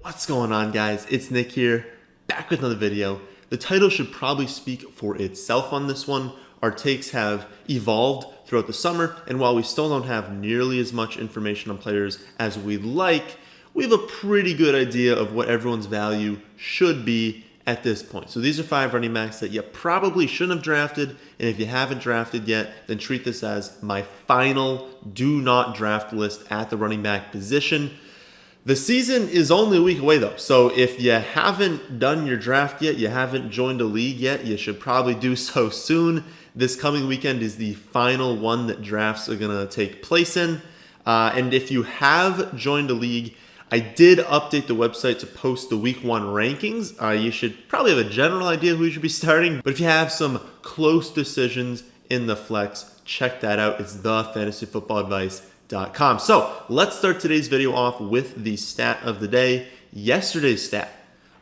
What's going on, guys? It's Nick here, back with another video. The title should probably speak for itself on this one. Our takes have evolved throughout the summer, and while we still don't have nearly as much information on players as we'd like, we have a pretty good idea of what everyone's value should be at this point. So these are 5 running backs that you probably shouldn't have drafted, and if you haven't drafted yet, then treat this as my final do not draft list at the running back position. The season is only a week away though, so if you haven't done your draft yet, you haven't joined a league yet, you should probably do so soon. This coming weekend is the final one that drafts are going to take place in. And if you have joined a league, I did update the website to post the week 1 rankings. You should probably have a general idea who you should be starting, but if you have some close decisions in the flex, check that out. It's thefantasyfootballadvice.com. So let's start today's video off with the stat of the day. Yesterday's stat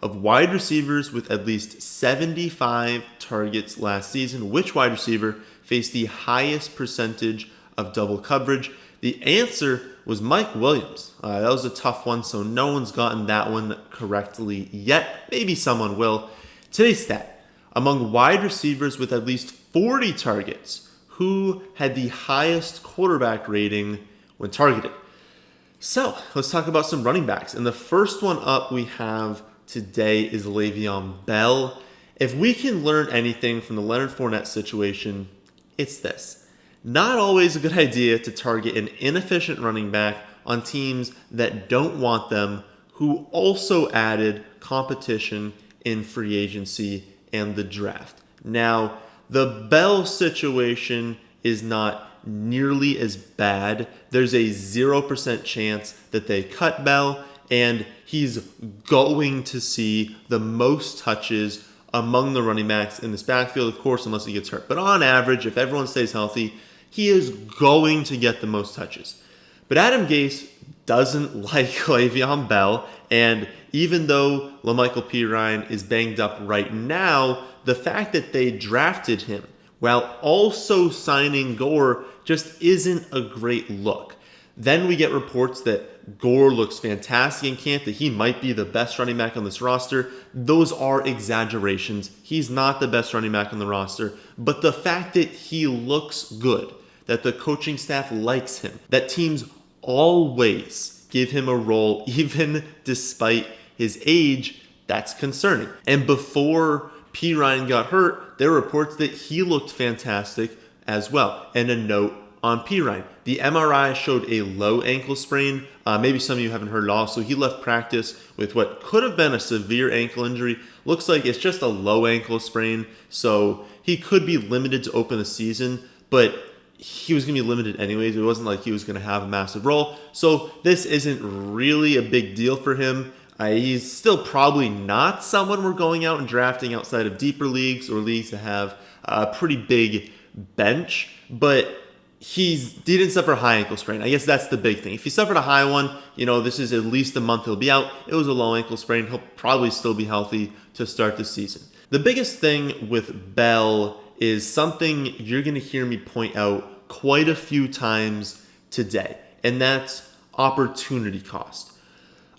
of wide receivers with at least 75 targets last season. Which wide receiver faced the highest percentage of double coverage? The answer was Mike Williams. That was a tough one, so no one's gotten that one correctly yet. Maybe someone will. Today's stat, among wide receivers with at least 40 targets, who had the highest quarterback rating when targeted? So let's talk about some running backs. And the first one up we have today is L.Bell. If we can learn anything from the Leonard Fournette situation, it's this. Not always a good idea to target an inefficient running back on teams that don't want them, who also added competition in free agency and the draft. Now, the Bell situation is not nearly as bad. There's a 0% chance that they cut Bell, and he's going to see the most touches among the running backs in this backfield, of course, unless he gets hurt. But on average, if everyone stays healthy, he is going to get the most touches. But Adam Gase doesn't like Le'Veon Bell, and even though LaMichael Pirine is banged up right now, the fact that they drafted him while also signing Gore just isn't a great look. Then we get reports that Gore looks fantastic in camp, that he might be the best running back on this roster. Those are exaggerations. He's not the best running back on the roster, but the fact that he looks good, that the coaching staff likes him, that teams always give him a role, even despite his age, that's concerning. And before Pirine got hurt, there were reports that he looked fantastic as well. And a note on Pirine. The MRI showed a low ankle sprain. Maybe some of you haven't heard it all. So he left practice with what could have been a severe ankle injury. Looks like it's just a low ankle sprain. So he could be limited to open the season, but he was going to be limited anyways. It wasn't like he was going to have a massive role. So this isn't really a big deal for him. He's still probably not someone we're going out and drafting outside of deeper leagues or leagues that have a pretty big bench, but he didn't suffer a high ankle sprain. I guess that's the big thing. If he suffered a high one, this is at least a month he'll be out. It was a low ankle sprain. He'll probably still be healthy to start the season. The biggest thing with Bell is something you're going to hear me point out quite a few times today, and that's opportunity cost.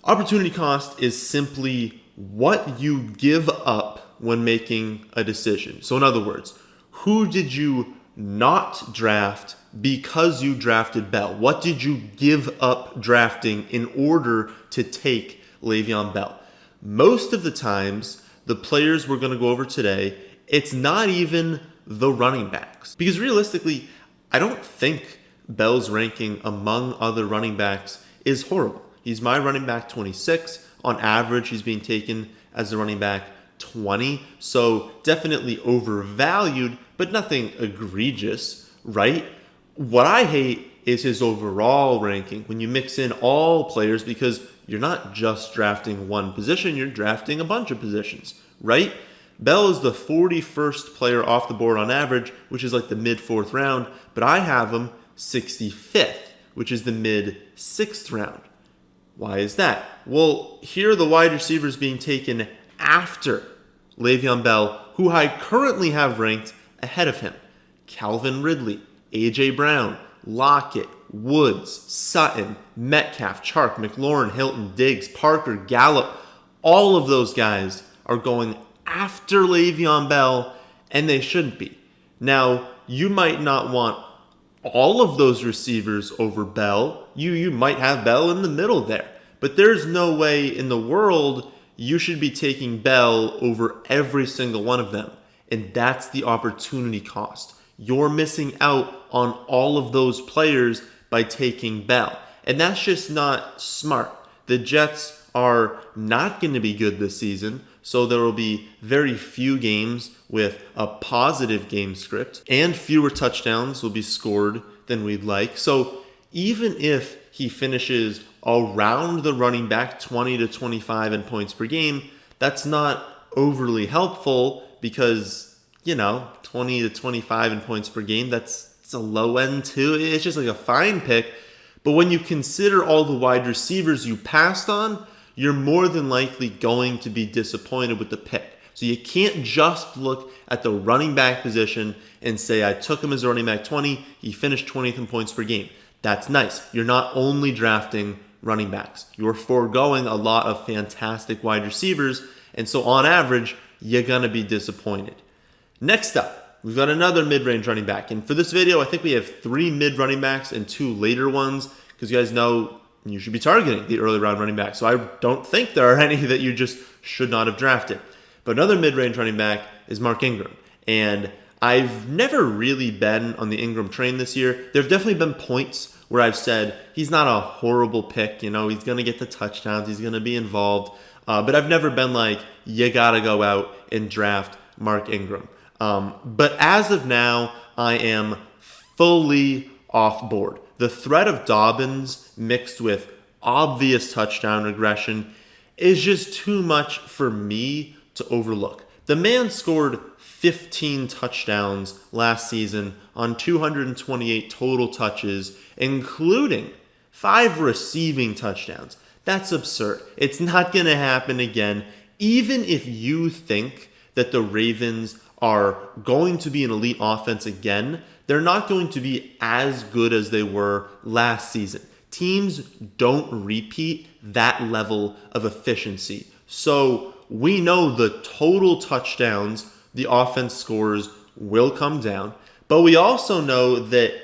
Opportunity cost is simply what you give up when making a decision. So in other words, who did you not draft because you drafted Bell? What did you give up drafting in order to take Le'Veon Bell? Most of the times, the players we're going to go over today, it's not even the running backs. Because realistically, I don't think Bell's ranking among other running backs is horrible. He's my running back 26. On average, he's being taken as a running back 20. So definitely overvalued, but nothing egregious, right? What I hate is his overall ranking when you mix in all players, because you're not just drafting one position, you're drafting a bunch of positions, right? Bell is the 41st player off the board on average, which is like the mid-4th round, but I have him 65th, which is the mid-6th round. Why is that? Well, here are the wide receivers being taken after Le'Veon Bell, who I currently have ranked ahead of him. Calvin Ridley, A.J. Brown, Lockett, Woods, Sutton, Metcalf, Chark, McLaurin, Hilton, Diggs, Parker, Gallup, all of those guys are going after Le'Veon Bell, and they shouldn't be. Now, you might not want all of those receivers over Bell. You might have Bell in the middle there. But there's no way in the world you should be taking Bell over every single one of them. And that's the opportunity cost. You're missing out on all of those players by taking Bell. And that's just not smart. The Jets are not going to be good this season, so there will be very few games with a positive game script, and fewer touchdowns will be scored than we'd like. So even if he finishes around the running back 20 to 25 in points per game, that's not overly helpful because, 20 to 25 in points per game, it's a low end too. It's just like a fine pick. But when you consider all the wide receivers you passed on, you're more than likely going to be disappointed with the pick. So you can't just look at the running back position and say, I took him as a running back 20, he finished 20th in points per game. That's nice. You're not only drafting running backs. You're foregoing a lot of fantastic wide receivers, and so on average, you're going to be disappointed. Next up, we've got another mid-range running back. And for this video, I think we have 3 mid running backs and 2 later ones, because you guys know you should be targeting the early round running back. So I don't think there are any that you just should not have drafted. But another mid-range running back is Mark Ingram. And I've never really been on the Ingram train this year. There have definitely been points where I've said he's not a horrible pick. He's going to get the touchdowns. He's going to be involved. But I've never been like, you got to go out and draft Mark Ingram. But as of now, I am fully off board. The threat of Dobbins mixed with obvious touchdown regression is just too much for me to overlook. The man scored 15 touchdowns last season on 228 total touches, including 5 receiving touchdowns. That's absurd. It's not going to happen again. Even if you think that the Ravens are going to be an elite offense again, they're not going to be as good as they were last season. Teams don't repeat that level of efficiency. So we know the total touchdowns the offense scores will come down, but we also know that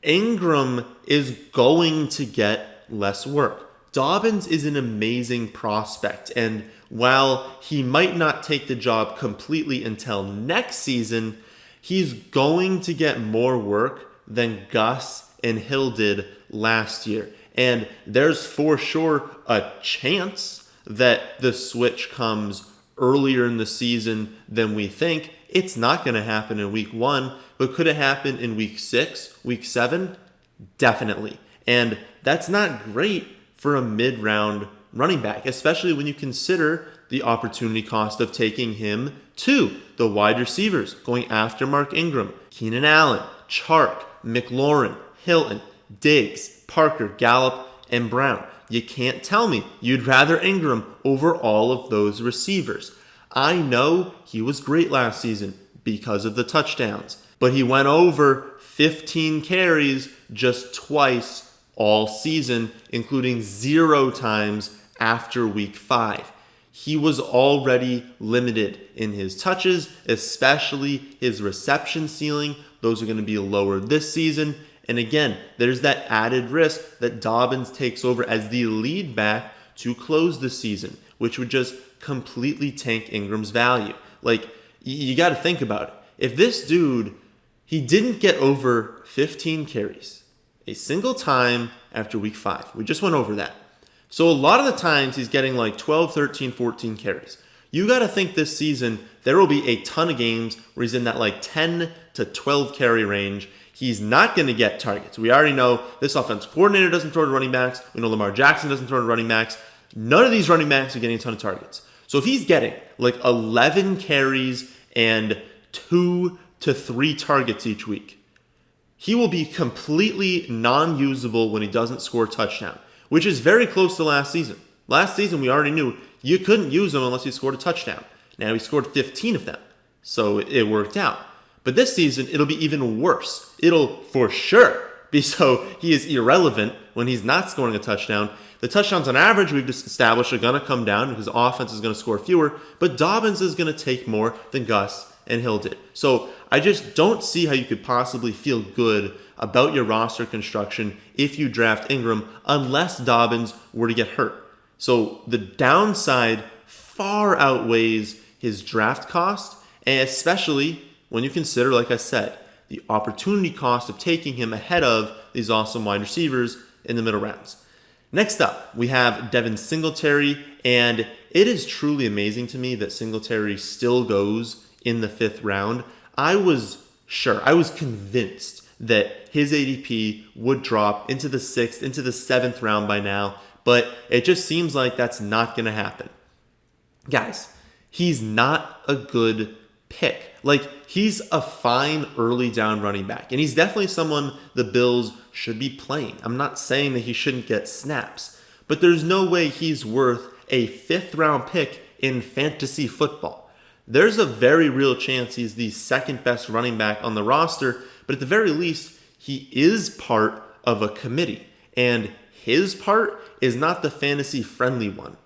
Ingram is going to get less work. Dobbins is an amazing prospect, and while he might not take the job completely until next season, he's going to get more work than Gus and Hill did last year. And there's for sure a chance that the switch comes earlier in the season than we think. It's not going to happen in week 1, but could it happen in week 6, week 7? Definitely. And that's not great for a mid-round running back, especially when you consider the opportunity cost of taking him to the wide receivers, going after Mark Ingram, Keenan Allen, Chark, McLaurin, Hilton, Diggs, Parker, Gallup, and Brown. You can't tell me you'd rather Ingram over all of those receivers. I know he was great last season because of the touchdowns, but he went over 15 carries just twice all season, including 0 times after week 5. He was already limited in his touches, especially his reception ceiling. Those are going to be lower this season. And again, there's that added risk that Dobbins takes over as the lead back to close the season, which would just completely tank Ingram's value. Like, you got to think about it. If this dude, he didn't get over 15 carries a single time after week 5. We just went over that. So a lot of the times he's getting like 12, 13, 14 carries. You got to think this season there will be a ton of games where he's in that like 10 to 12 carry range. He's not going to get targets. We already know this offensive coordinator doesn't throw to running backs. We know Lamar Jackson doesn't throw to running backs. None of these running backs are getting a ton of targets. So if he's getting like 11 carries and 2 to 3 targets each week, he will be completely non-usable when he doesn't score a touchdown, which is very close to last season. Last season, we already knew you couldn't use him unless he scored a touchdown. Now he scored 15 of them, so it worked out. But this season, it'll be even worse. It'll for sure So he is irrelevant when he's not scoring a touchdown. The touchdowns on average, we've just established, are going to come down because the offense is going to score fewer, but Dobbins is going to take more than Gus and Hill did. So I just don't see how you could possibly feel good about your roster construction if you draft Ingram unless Dobbins were to get hurt. So the downside far outweighs his draft cost, and especially when you consider, like I said, the opportunity cost of taking him ahead of these awesome wide receivers in the middle rounds. Next up, we have D.Singletary, and it is truly amazing to me that Singletary still goes in the 5th round. I was convinced that his ADP would drop into the 6th, into the 7th round by now, but it just seems like that's not going to happen. Guys, he's not a good pick. Like, he's a fine early down running back, and he's definitely someone the Bills should be playing. I'm not saying that he shouldn't get snaps, but there's no way he's worth a 5th round pick in fantasy football. There's a very real chance he's the 2nd best running back on the roster, but at the very least, he is part of a committee, and his part is not the fantasy-friendly one.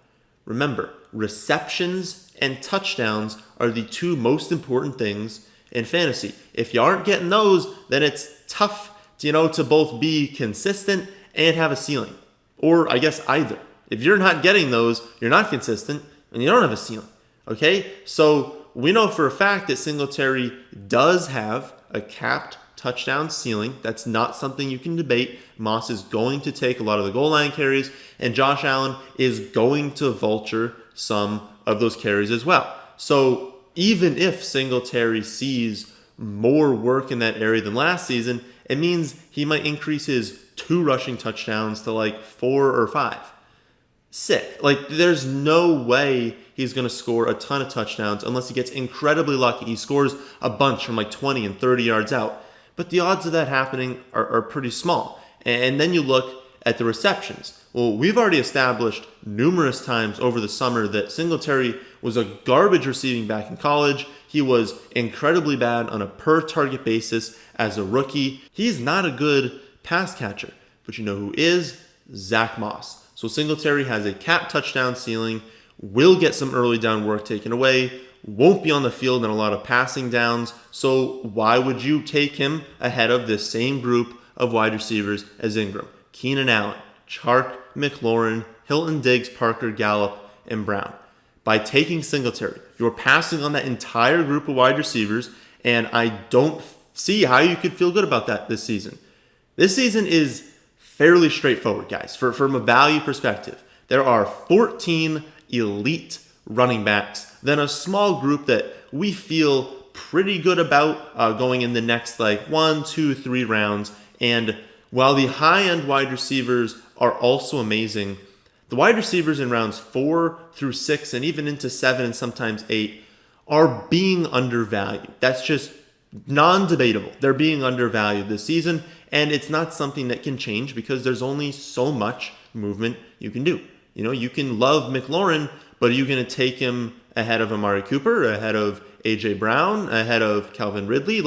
Remember, receptions and touchdowns are the 2 most important things in fantasy. If you aren't getting those, then it's tough, to both be consistent and have a ceiling. Or I guess either. If you're not getting those, you're not consistent, and you don't have a ceiling. Okay? So we know for a fact that Singletary does have a capped touchdown ceiling. That's not something you can debate. Moss is going to take a lot of the goal line carries, and Josh Allen is going to vulture some of those carries as well. So even if Singletary sees more work in that area than last season, it means he might increase his 2 rushing touchdowns to like 4 or 5. Sick. Like, there's no way he's going to score a ton of touchdowns unless he gets incredibly lucky. He scores a bunch from like 20 and 30 yards out. But the odds of that happening are pretty small. And then you look at the receptions. Well, we've already established numerous times over the summer that Singletary was a garbage receiving back in college. He was incredibly bad on a per-target basis as a rookie. He's not a good pass catcher. But you know who is? Zach Moss. So Singletary has a capped touchdown ceiling, will get some early down work taken away, won't be on the field in a lot of passing downs. So why would you take him ahead of this same group of wide receivers as Ingram? Keenan Allen, Chark, McLaurin, Hilton, Diggs, Parker, Gallup, and Brown. By taking Singletary, you're passing on that entire group of wide receivers, and I don't see how you could feel good about that this season. This season is fairly straightforward, guys. From a value perspective, there are 14 elite running backs, then a small group that we feel pretty good about going in the next 1, 2, 3 rounds. And while the high-end wide receivers are also amazing, the wide receivers in rounds 4 through 6 and even into 7 and sometimes 8 are being undervalued. That's just non-debatable. They're being undervalued this season, and it's not something that can change because there's only so much movement you can do. You can love McLaurin, but are you going to take him ahead of Amari Cooper, ahead of A.J. Brown, ahead of Calvin Ridley?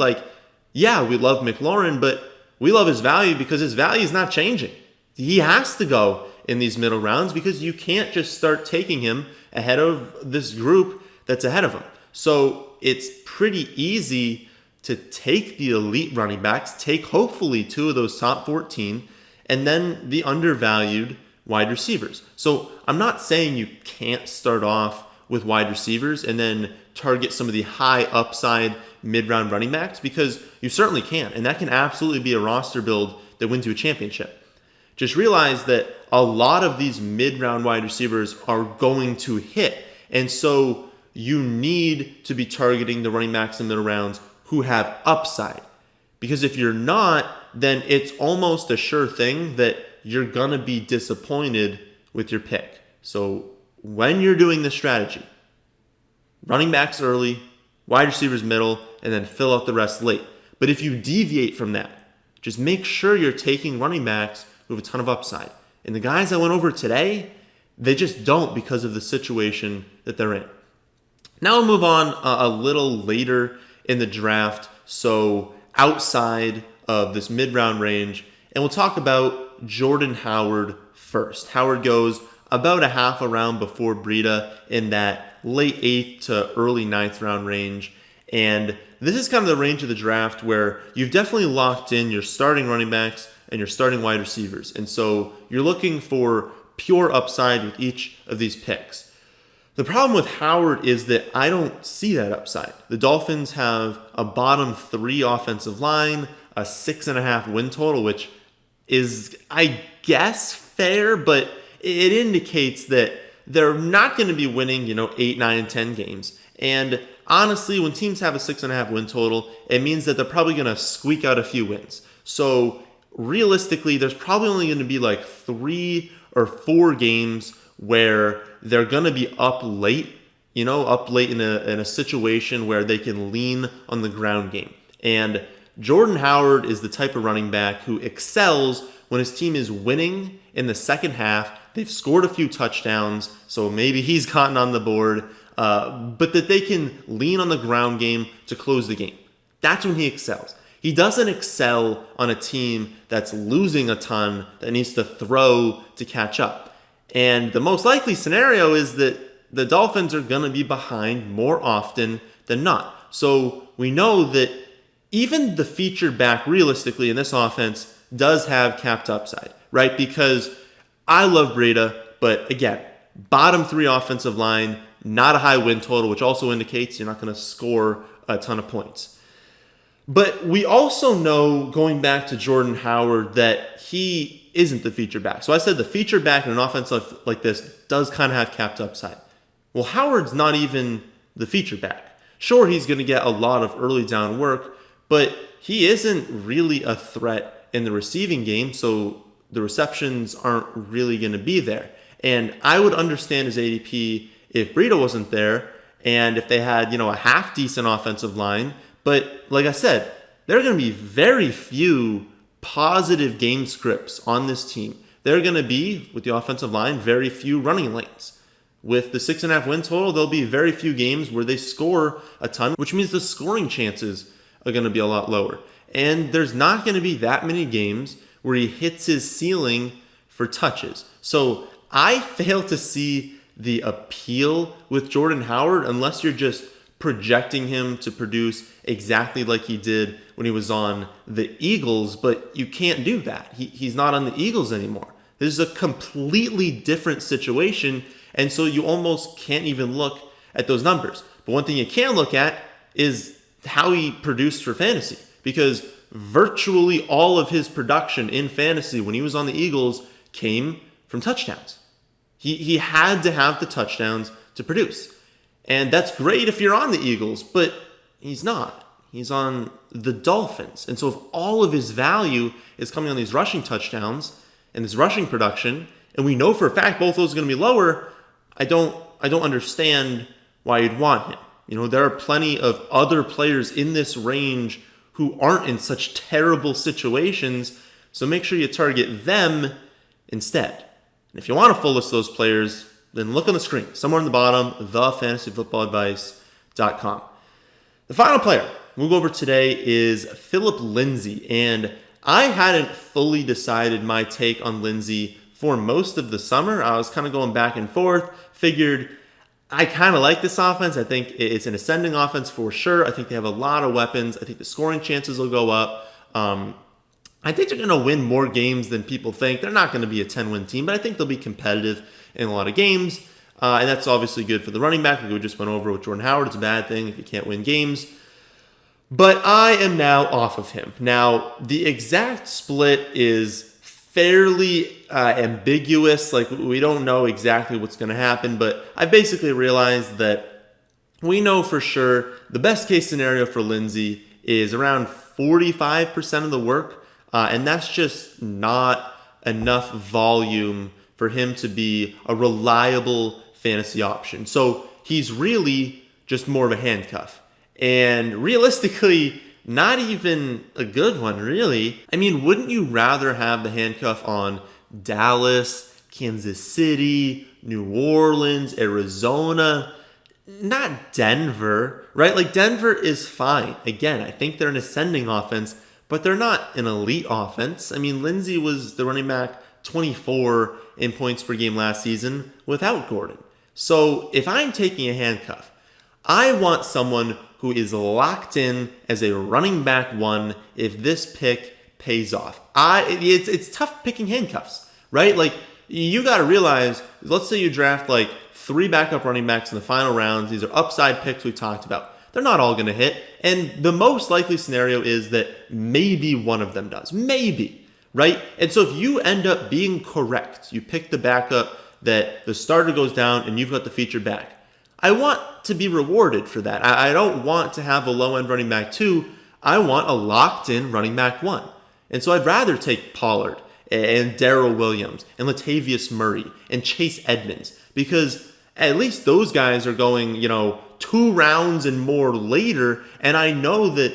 Yeah, we love McLaurin, but we love his value because his value is not changing. He has to go in these middle rounds because you can't just start taking him ahead of this group that's ahead of him. So it's pretty easy to take the elite running backs, take hopefully 2 of those top 14, and then the undervalued wide receivers. So I'm not saying you can't start off with wide receivers and then target some of the high upside mid-round running backs, because you certainly can, and that can absolutely be a roster build that wins you a championship. Just realize that a lot of these mid-round wide receivers are going to hit, and so you need to be targeting the running backs in the middle rounds who have upside. Because if you're not, then it's almost a sure thing that you're going to be disappointed with your pick. So when you're doing this strategy, running backs early, wide receivers middle, and then fill out the rest late. But if you deviate from that, just make sure you're taking running backs who have a ton of upside. And the guys I went over today, they just don't because of the situation that they're in. Now we'll move on a little later in the draft, so outside of this mid-round range, And we'll talk about Jordan Howard first. Howard goes about a half a round before Breida in that late 8th to early 9th round range. And this is kind of the range of the draft where you've definitely locked in your starting running backs and your starting wide receivers. And so you're looking for pure upside with each of these picks. The problem with Howard is that I don't see that upside. The Dolphins have a bottom 3 offensive line, a 6.5 win total, which is, I guess, fair, but it indicates that they're not going to be winning, 8, 9, and 10 games. And honestly, when teams have a 6.5 win total, it means that they're probably going to squeak out a few wins. So realistically, there's probably only going to be like 3 or 4 games where they're going to be up late, in a situation where they can lean on the ground game. And Jordan Howard is the type of running back who excels when his team is winning in the second half. They've scored a few touchdowns, so maybe he's gotten on the board, but that they can lean on the ground game to close the game. That's when he excels. He doesn't excel on a team that's losing a ton that needs to throw to catch up. And the most likely scenario is that the Dolphins are going to be behind more often than not. So we know that even the featured back realistically in this offense does have capped upside, right? Because I love Breida, but again, bottom 3 offensive line, not a high win total, which also indicates you're not going to score a ton of points. But we also know, going back to Jordan Howard, that he isn't the featured back. So I said the featured back in an offense like this does kind of have capped upside. Well, Howard's not even the featured back. Sure, he's going to get a lot of early down work, but he isn't really a threat in the receiving game, so the receptions aren't really going to be there. And I would understand his ADP if Breida wasn't there and if they had, a half decent offensive line. But like I said, there are going to be very few positive game scripts on this team. There are going to be, with the offensive line, very few running lanes. With the 6.5 win total, there'll be very few games where they score a ton, which means the scoring chances are going to be a lot lower. And there's not going to be that many games where he hits his ceiling for touches. So I fail to see the appeal with Jordan Howard unless you're just projecting him to produce exactly like he did when he was on the Eagles, but you can't do that. He's not on the Eagles anymore. This is a completely different situation, and so you almost can't even look at those numbers. But one thing you can look at is how he produced for fantasy, because virtually all of his production in fantasy when he was on the Eagles came from touchdowns. He had to have the touchdowns to produce. And that's great if you're on the Eagles, but he's not. He's on the Dolphins. And so if all of his value is coming on these rushing touchdowns and this rushing production, and we know for a fact both those are going to be lower, I don't understand why you'd want him. There are plenty of other players in this range who aren't in such terrible situations, so make sure you target them instead. And if you want a full list of those players, then look on the screen, somewhere on the bottom, thefantasyfootballadvice.com. The final player we'll go over today is P.Lindsay, and I hadn't fully decided my take on Lindsay for most of the summer. I was kind of going back and forth, figured I kind of like this offense. I think it's an ascending offense for sure. I think they have a lot of weapons. I think the scoring chances will go up. I think they're going to win more games than people think. They're not going to be a 10-win team, but I think they'll be competitive in a lot of games. And that's obviously good for the running back, like we just went over with Jordan Howard. It's a bad thing if you can't win games. But I am now off of him. Now, the exact split is fairly ambiguous. Like, we don't know exactly what's going to happen, but I basically realized that we know for sure the best case scenario for Lindsay is around 45% of the work, and that's just not enough volume for him to be a reliable fantasy option. So he's really just more of a handcuff. And realistically, not even a good one, really. I mean, wouldn't you rather have the handcuff on Dallas, Kansas City, New Orleans, Arizona? Not Denver, right? Like, Denver is fine. Again, I think they're an ascending offense, but they're not an elite offense. I mean, Lindsay was the running back 24 in points per game last season without Gordon. So if I'm taking a handcuff, I want someone who is locked in as a running back one if this pick pays off. It's tough picking handcuffs, right? Like, you got to realize, let's say you draft like 3 backup running backs in the final rounds. These are upside picks we talked about. They're not all going to hit. And the most likely scenario is that maybe one of them does. Maybe, right? And so if you end up being correct, you pick the backup that the starter goes down and you've got the featured back, I want to be rewarded for that. I don't want to have a low-end running back 2. I want a locked-in running back 1. And so I'd rather take Pollard and Darrell Williams and Latavius Murray and Chase Edmonds, because at least those guys are going, 2 rounds and more later, and I know that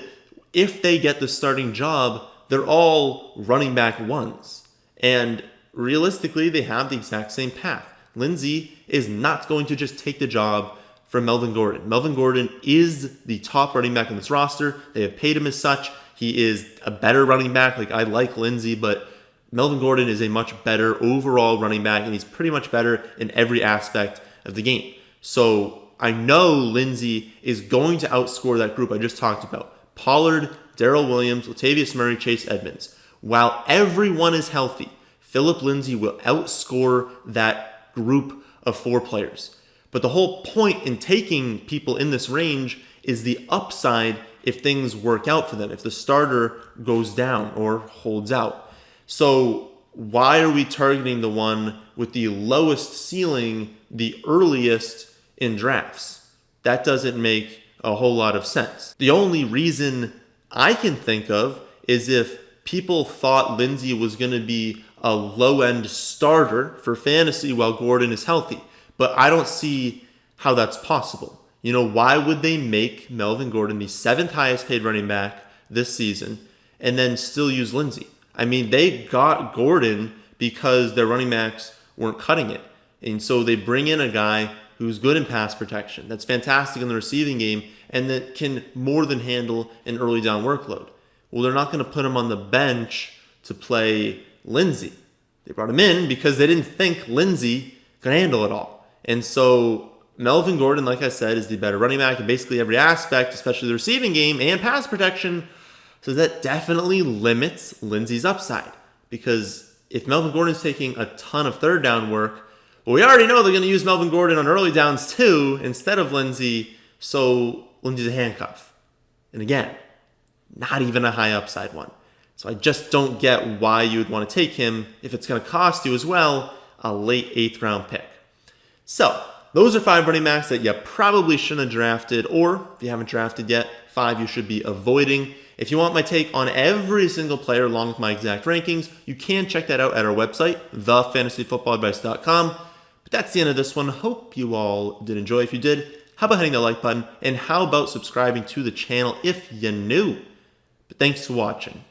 if they get the starting job, they're all running back 1s. And realistically, they have the exact same path. Lindsay is not going to just take the job from Melvin Gordon. Melvin Gordon is the top running back on this roster. They have paid him as such. He is a better running back. Like, I like Lindsay, but Melvin Gordon is a much better overall running back, and he's pretty much better in every aspect of the game. So I know Lindsay is going to outscore that group I just talked about. Pollard, Darrell Williams, Latavius Murray, Chase Edmonds. While everyone is healthy, Phillip Lindsay will outscore that group of 4 players. But the whole point in taking people in this range is the upside if things work out for them, if the starter goes down or holds out. So why are we targeting the one with the lowest ceiling the earliest in drafts? That doesn't make a whole lot of sense. The only reason I can think of is if people thought Lindsay was going to be a low-end starter for fantasy while Gordon is healthy. But I don't see how that's possible. Why would they make Melvin Gordon the 7th highest paid running back this season and then still use Lindsay? I mean, they got Gordon because their running backs weren't cutting it. And so they bring in a guy who's good in pass protection, that's fantastic in the receiving game, and that can more than handle an early down workload. Well, they're not going to put him on the bench to play Lindsay. They brought him in because they didn't think Lindsay could handle it all. And so Melvin Gordon, like I said, is the better running back in basically every aspect, especially the receiving game and pass protection. So that definitely limits Lindsay's upside. Because if Melvin Gordon's taking a ton of third down work, well, we already know they're going to use Melvin Gordon on early downs too instead of Lindsay. So Lindsay's a handcuff. And again, not even a high upside one. So I just don't get why you would want to take him if it's going to cost you as well a late 8th round pick. So those are 5 running backs that you probably shouldn't have drafted, or if you haven't drafted yet, 5 you should be avoiding. If you want my take on every single player along with my exact rankings, you can check that out at our website, thefantasyfootballadvice.com. But that's the end of this one. Hope you all did enjoy. If you did, how about hitting the like button? And how about subscribing to the channel if you're new? But thanks for watching.